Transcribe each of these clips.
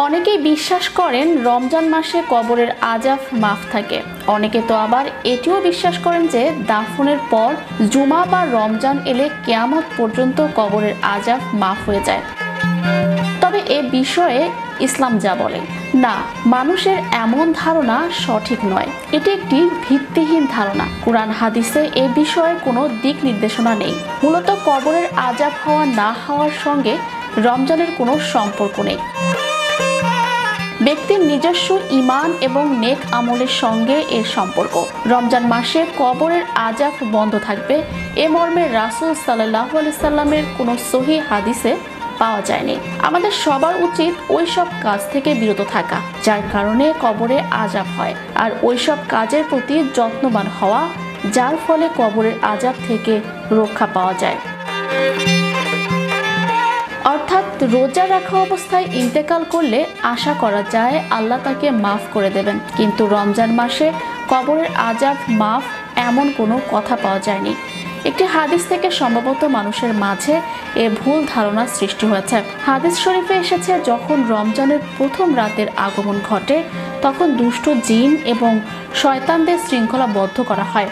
অনেকেই বিশ্বাস করেন রমজান মাসে কবরের আযাব মাফ থাকে। অনেকে তো আবার এটিও বিশ্বাস করেন যে দাফনের পর জুমা বা রমজান এলে কিয়ামত পর্যন্ত কবরের আযাব মাফ হয়ে যায়। তবে এ বিষয়ে ইসলাম যা বলে, না, মানুষের এমন ধারণা সঠিক নয়। এটি একটি ভিত্তিহীন ধারণা। কুরআন হাদিসে এ বিষয়ে কোনো দিক নির্দেশনা নেই। মূলত কবরের আযাব হওয়া না হওয়ার সঙ্গে রমজানের কোনো সম্পর্ক নেই। ব্যক্তির নিজস্ব ঈমান এবং নেক আমলের সঙ্গে এর সম্পর্ক। রমজান মাসে কবরের আযাব বন্ধ থাকবে এ মর্মে রাসূল সাল্লাল্লাহু আলাইহি সাল্লামের কোনো সহিহ হাদিসে পাওয়া যায়নি। আমাদের সবার উচিত ওইসব কাজ থেকে বিরত থাকা যার কারণে কবরে আযাব হয়, আর ওইসব কাজের প্রতি যত্নবান হওয়া যার ফলে কবরের আযাব থেকে রক্ষা পাওয়া যায়। অর্থাৎ রোজা রাখা অবস্থায় ইন্তেকাল করলে আশা করা যায় আল্লাহ তাকে মাফ করে দেবেন, কিন্তু রমজান মাসে কবরের আযাব মাফ এমন কোনো কথা পাওয়া যায়নি। একটি হাদিস থেকে সম্ভবত মানুষের মাঝে এ ভুল ধারণা সৃষ্টি হয়েছে। হাদিস শরীফে এসেছে, যখন রমজানের প্রথম রাতের আগমন ঘটে তখন দুষ্ট জিন এবং শয়তানদের শৃঙ্খলাবদ্ধ করা হয়।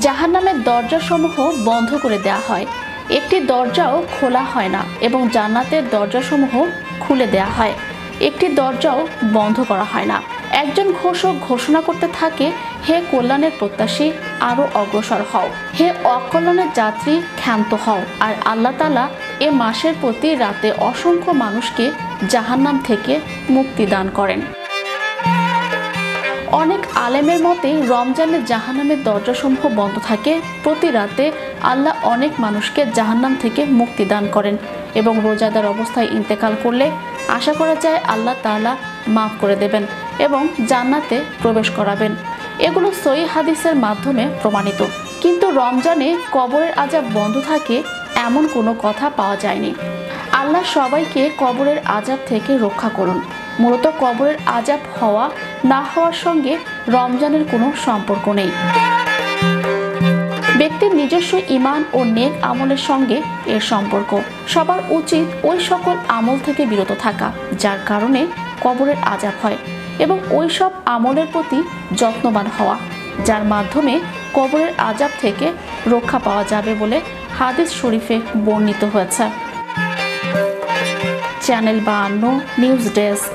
জাহান্নামের দরজাসমূহ বন্ধ করে দেয়া হয়, একটি দরজাও খোলা হয় না, এবং জান্নাতের দরজাসমূহ খুলে দেয়া হয়, একটি দরজাও বন্ধ করা হয় না। একজন ঘোষক ঘোষণা করতে থাকে, হে কল্যাণের প্রত্যাশী, আরো অগ্রসর হও, হে অকল্যাণের যাত্রী, ক্ষান্ত হও। আর আল্লাহ তাআলা এ মাসের প্রতি রাতে অসংখ্য মানুষকে জাহান্নাম থেকে মুক্তি দান করেন। অনেক আলেমের মতে রমজানের জাহান্নামের দরজাসমূহ বন্ধ থাকে। প্রতি রাতে আল্লাহ অনেক মানুষকে জাহান্নাম থেকে মুক্তি দান করেন, এবং রোজাদার অবস্থায় ইন্তেকাল করলে আশা করা যায় আল্লাহ তাআলা মাফ করে দেবেন এবং জান্নাতে প্রবেশ করাবেন। এগুলো সহিহ হাদিসের মাধ্যমে প্রমাণিত। কিন্তু রমজানে কবরের আযাব বন্ধ থাকে এমন কোনো কথা পাওয়া যায়নি। আল্লাহ সবাইকে কবরের আযাব থেকে রক্ষা করুন। মূলত কবরের আযাব হওয়া না হওয়ার সঙ্গে রমজানের কোনো সম্পর্ক নেই। ব্যক্তির নিজস্ব ঈমান ও নেক আমলের সঙ্গে এর সম্পর্ক। সবার উচিত ওই সকল আমল থেকে বিরত থাকা যার কারণে কবরের আযাব হয়, এবং ওই সব আমলের প্রতি যত্নবান হওয়া যার মাধ্যমে কবরের আযাব থেকে রক্ষা পাওয়া যাবে বলে হাদিস শরীফে বর্ণিত হয়েছে। Channel 52 news desk.